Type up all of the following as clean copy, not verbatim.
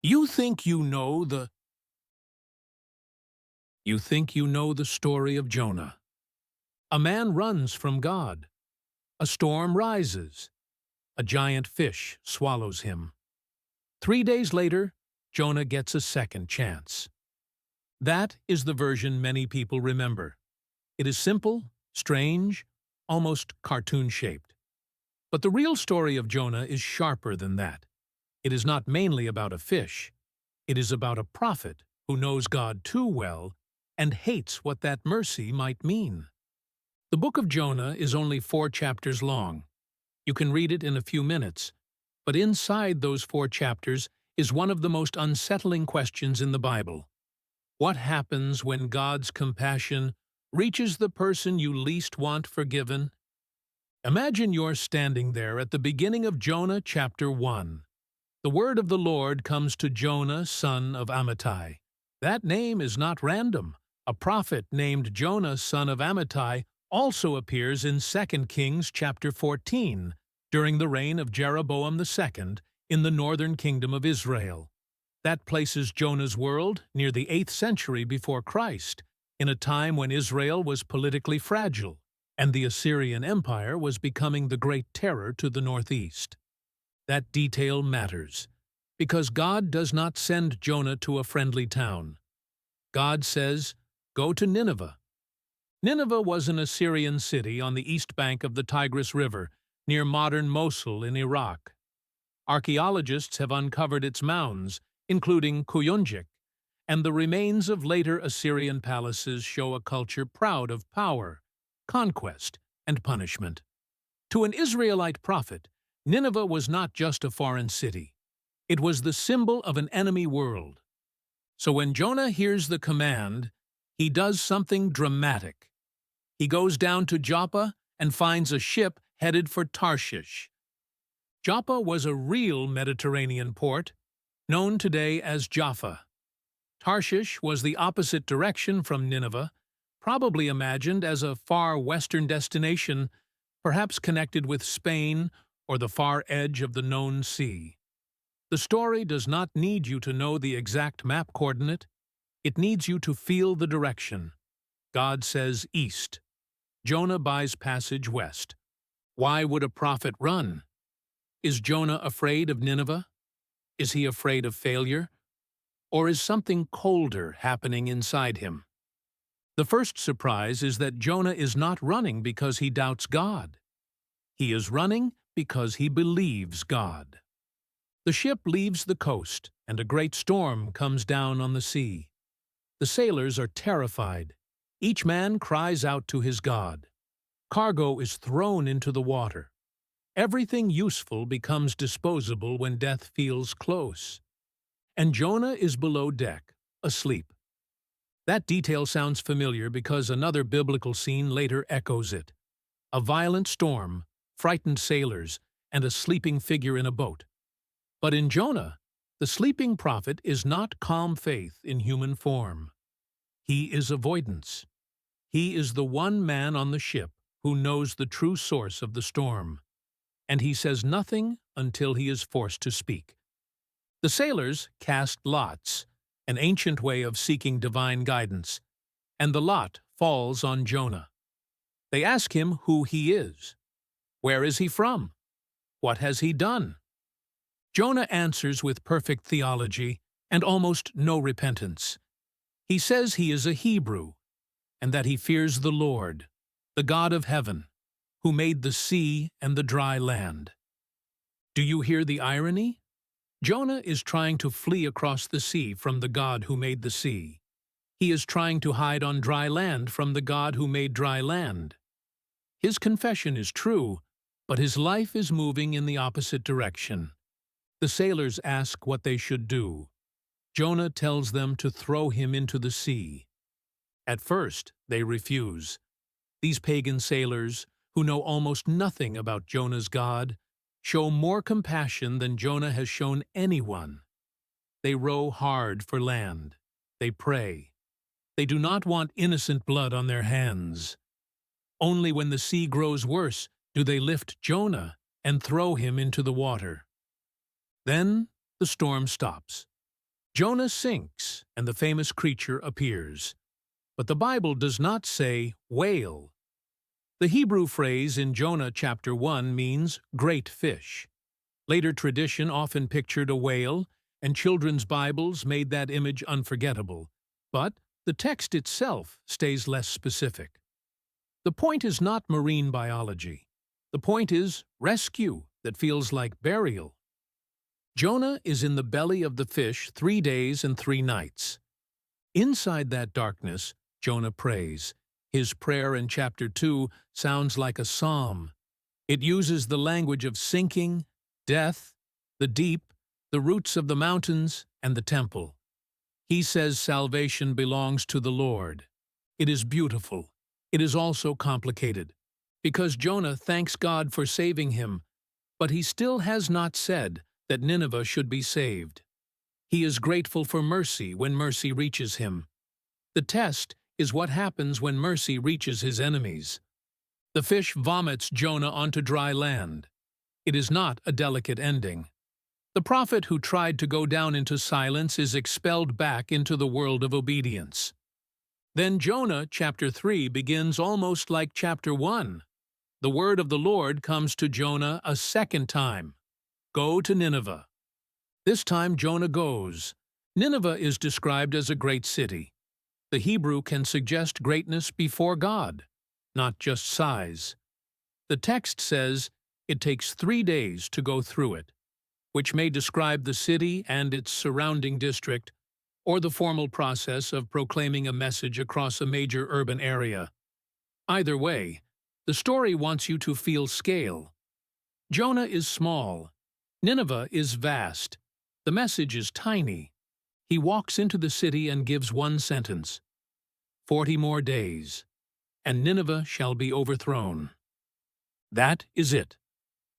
You think you know the You think you know the story of Jonah. A man runs from God. A storm rises. A giant fish swallows him. 3 days later, Jonah gets a second chance. That is the version many people remember. It is simple, strange, almost cartoon-shaped. But the real story of Jonah is sharper than that. It is not mainly about a fish. It is about a prophet who knows God too well and hates what that mercy might mean. The Book of Jonah is only 4 chapters long. You can read it in a few minutes, but inside those 4 chapters is one of the most unsettling questions in the Bible. What happens when God's compassion reaches the person you least want forgiven? Imagine you're standing there at the beginning of Jonah chapter 1. The word of the Lord comes to Jonah, son of Amittai. That name is not random. A prophet named Jonah, son of Amittai, also appears in 2 Kings chapter 14, during the reign of Jeroboam II in the northern kingdom of Israel. That places Jonah's world near the 8th century before Christ, in a time when Israel was politically fragile, and the Assyrian Empire was becoming the great terror to the northeast. That detail matters, because God does not send Jonah to a friendly town. God says, "Go to Nineveh." Nineveh was an Assyrian city on the east bank of the Tigris River, near modern Mosul in Iraq. Archaeologists have uncovered its mounds, including Kuyunjik, and the remains of later Assyrian palaces show a culture proud of power, conquest, and punishment. To an Israelite prophet, Nineveh was not just a foreign city. It was the symbol of an enemy world. So when Jonah hears the command, he does something dramatic. He goes down to Joppa and finds a ship headed for Tarshish. Joppa was a real Mediterranean port, known today as Jaffa. Tarshish was the opposite direction from Nineveh, probably imagined as a far western destination, perhaps connected with Spain or the far edge of the known sea. The story does not need you to know the exact map coordinate. It needs you to feel the direction. God says east. Jonah buys passage west. Why would a prophet run? Is Jonah afraid of Nineveh? Is he afraid of failure? Or is something colder happening inside him? The first surprise is that Jonah is not running because he doubts God. He is running because he believes God. The ship leaves the coast, and a great storm comes down on the sea. The sailors are terrified. Each man cries out to his God. Cargo is thrown into the water. Everything useful becomes disposable when death feels close. And Jonah is below deck, asleep. That detail sounds familiar because another biblical scene later echoes it. A violent storm, frightened sailors, and a sleeping figure in a boat. But in Jonah, the sleeping prophet is not calm faith in human form. He is avoidance. He is the one man on the ship who knows the true source of the storm, and he says nothing until he is forced to speak. The sailors cast lots, an ancient way of seeking divine guidance, and the lot falls on Jonah. They ask him who he is. Where is he from? What has he done? Jonah answers with perfect theology and almost no repentance. He says he is a Hebrew, and that he fears the Lord, the God of heaven, who made the sea and the dry land. Do you hear the irony? Jonah is trying to flee across the sea from the God who made the sea. He is trying to hide on dry land from the God who made dry land. His confession is true, but his life is moving in the opposite direction. The sailors ask what they should do. Jonah tells them to throw him into the sea. At first, they refuse. These pagan sailors, who know almost nothing about Jonah's God, show more compassion than Jonah has shown anyone. They row hard for land. They pray. They do not want innocent blood on their hands. Only when the sea grows worse do they lift Jonah and throw him into the water. Then the storm stops. Jonah sinks, and the famous creature appears. But the Bible does not say whale. The Hebrew phrase in Jonah chapter 1 means great fish. Later tradition often pictured a whale, and children's Bibles made that image unforgettable. But the text itself stays less specific. The point is not marine biology. The point is rescue that feels like burial. Jonah is in the belly of the fish 3 days and 3 nights. Inside that darkness, Jonah prays. His prayer in chapter 2 sounds like a psalm. It uses the language of sinking, death, the deep, the roots of the mountains, and the temple. He says salvation belongs to the Lord. It is beautiful. It is also complicated, because Jonah thanks God for saving him, but he still has not said that Nineveh should be saved. He is grateful for mercy when mercy reaches him. The test is what happens when mercy reaches his enemies. The fish vomits Jonah onto dry land. It is not a delicate ending. The prophet who tried to go down into silence is expelled back into the world of obedience. Then Jonah chapter 3 begins almost like chapter 1. The word of the Lord comes to Jonah a second time. Go to Nineveh. This time Jonah goes. Nineveh is described as a great city. The Hebrew can suggest greatness before God, not just size. The text says it takes 3 days to go through it, which may describe the city and its surrounding district, or the formal process of proclaiming a message across a major urban area. Either way, the story wants you to feel scale. Jonah is small. Nineveh is vast. The message is tiny. He walks into the city and gives one sentence. 40 more days, and Nineveh shall be overthrown. That is it.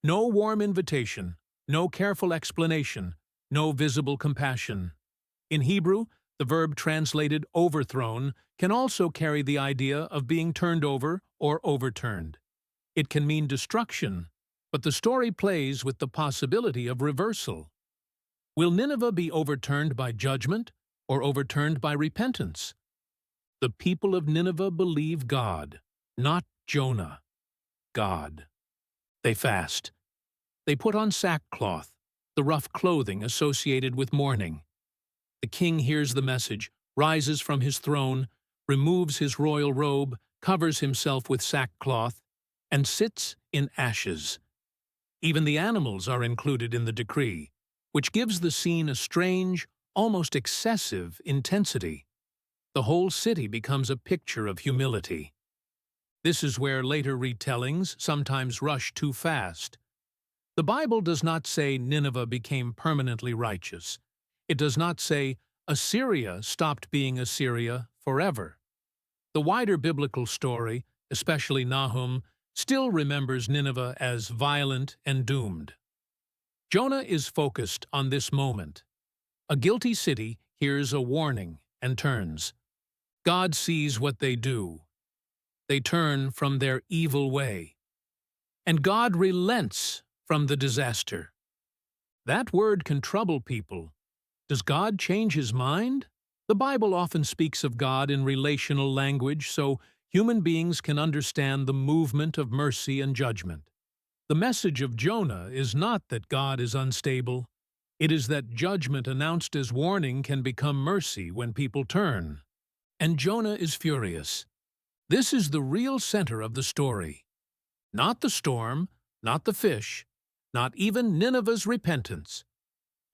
No warm invitation, no careful explanation, no visible compassion. In Hebrew, the verb translated overthrown can also carry the idea of being turned over or overturned. It can mean destruction, but the story plays with the possibility of reversal. Will Nineveh be overturned by judgment or overturned by repentance? The people of Nineveh believe God, not Jonah. God. They fast. They put on sackcloth, the rough clothing associated with mourning. The king hears the message, rises from his throne, removes his royal robe, covers himself with sackcloth, and sits in ashes. Even the animals are included in the decree, which gives the scene a strange, almost excessive intensity. The whole city becomes a picture of humility. This is where later retellings sometimes rush too fast. The Bible does not say Nineveh became permanently righteous. It does not say Assyria stopped being Assyria forever. The wider biblical story, especially Nahum, still remembers Nineveh as violent and doomed. Jonah is focused on this moment. A guilty city hears a warning and turns. God sees what they do. They turn from their evil way. And God relents from the disaster. That word can trouble people. Does God change his mind? The Bible often speaks of God in relational language so human beings can understand the movement of mercy and judgment. The message of Jonah is not that God is unstable. It is that judgment announced as warning can become mercy when people turn. And Jonah is furious. This is the real center of the story. Not the storm, not the fish, not even Nineveh's repentance.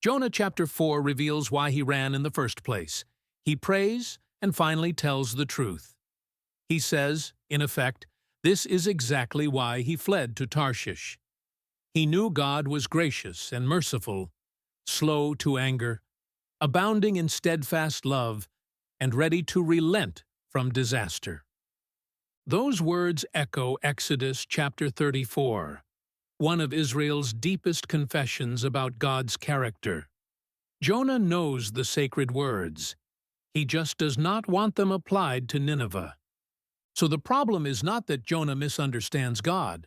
Jonah chapter 4 reveals why he ran in the first place. He prays and finally tells the truth. He says, in effect, this is exactly why he fled to Tarshish. He knew God was gracious and merciful, slow to anger, abounding in steadfast love, and ready to relent from disaster. Those words echo Exodus chapter 34, one of Israel's deepest confessions about God's character. Jonah knows the sacred words. He just does not want them applied to Nineveh. So the problem is not that Jonah misunderstands God.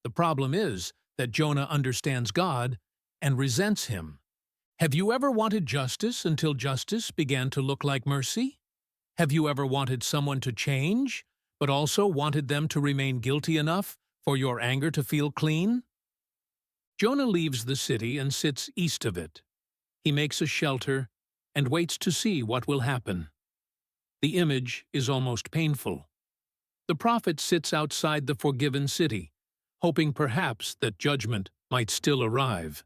The problem is that Jonah understands God and resents him. Have you ever wanted justice until justice began to look like mercy? Have you ever wanted someone to change, but also wanted them to remain guilty enough for your anger to feel clean? Jonah leaves the city and sits east of it. He makes a shelter and waits to see what will happen. The image is almost painful. The prophet sits outside the forgiven city, hoping perhaps that judgment might still arrive.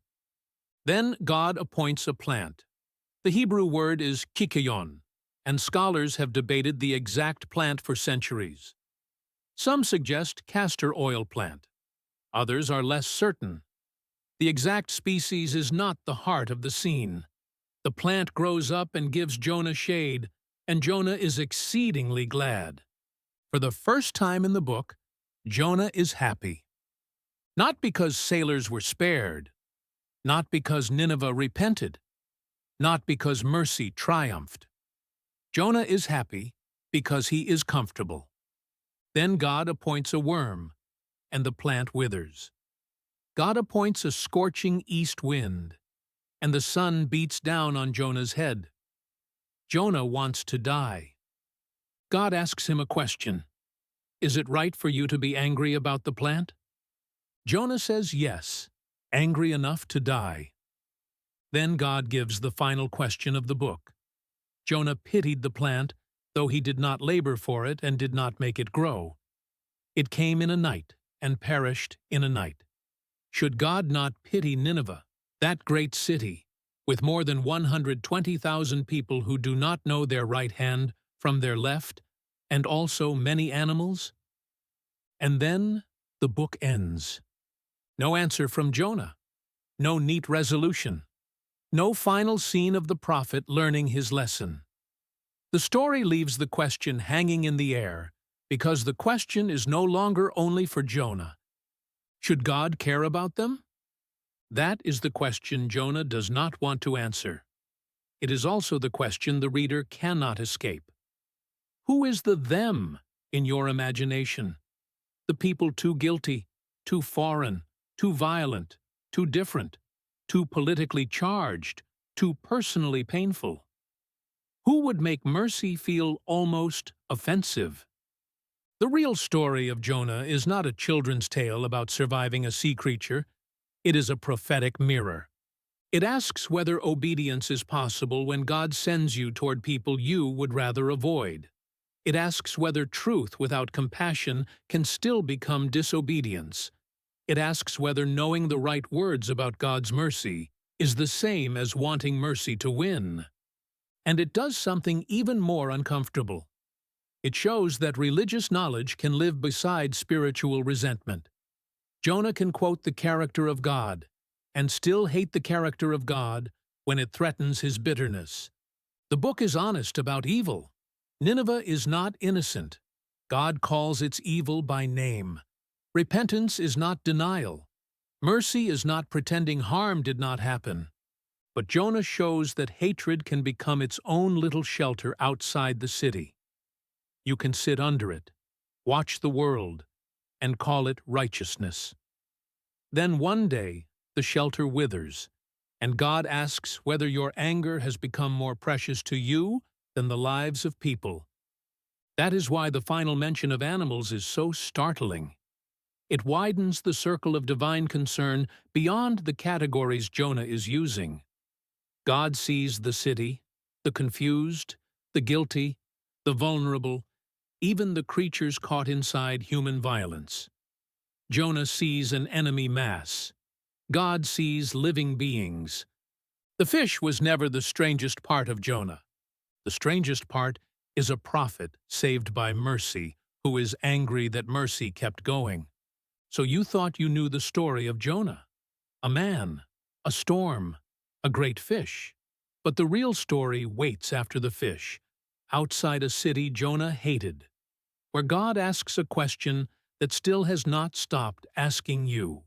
Then God appoints a plant. The Hebrew word is kikayon, and scholars have debated the exact plant for centuries. Some suggest castor oil plant. Others are less certain. The exact species is not the heart of the scene. The plant grows up and gives Jonah shade, and Jonah is exceedingly glad. For the first time in the book, Jonah is happy. Not because sailors were spared, not because Nineveh repented, not because mercy triumphed. Jonah is happy because he is comfortable. Then God appoints a worm, and the plant withers. God appoints a scorching east wind, and the sun beats down on Jonah's head. Jonah wants to die. God asks him a question. Is it right for you to be angry about the plant? Jonah says yes, angry enough to die. Then God gives the final question of the book. Jonah pitied the plant, though he did not labor for it and did not make it grow. It came in a night and perished in a night. Should God not pity Nineveh, that great city, with more than 120,000 people who do not know their right hand from their left, and also many animals? And then the book ends. No answer from Jonah. No neat resolution. No final scene of the prophet learning his lesson. The story leaves the question hanging in the air, because the question is no longer only for Jonah. Should God care about them? That is the question Jonah does not want to answer. It is also the question the reader cannot escape. Who is the them in your imagination? The people too guilty, too foreign, too violent, too different, too politically charged, too personally painful? Who would make mercy feel almost offensive? The real story of Jonah is not a children's tale about surviving a sea creature. It is a prophetic mirror. It asks whether obedience is possible when God sends you toward people you would rather avoid. It asks whether truth without compassion can still become disobedience. It asks whether knowing the right words about God's mercy is the same as wanting mercy to win. And it does something even more uncomfortable. It shows that religious knowledge can live beside spiritual resentment. Jonah can quote the character of God and still hate the character of God when it threatens his bitterness. The book is honest about evil. Nineveh is not innocent. God calls its evil by name. Repentance is not denial. Mercy is not pretending harm did not happen. But Jonah shows that hatred can become its own little shelter outside the city. You can sit under it, watch the world, and call it righteousness. Then one day, the shelter withers, and God asks whether your anger has become more precious to you than the lives of people. That is why the final mention of animals is so startling. It widens the circle of divine concern beyond the categories Jonah is using. God sees the city, the confused, the guilty, the vulnerable, even the creatures caught inside human violence. Jonah sees an enemy mass. God sees living beings. The fish was never the strangest part of Jonah. The strangest part is a prophet saved by mercy who is angry that mercy kept going. So you thought you knew the story of Jonah. A man, a storm, a great fish. But the real story waits after the fish, outside a city Jonah hated, where God asks a question that still has not stopped asking you.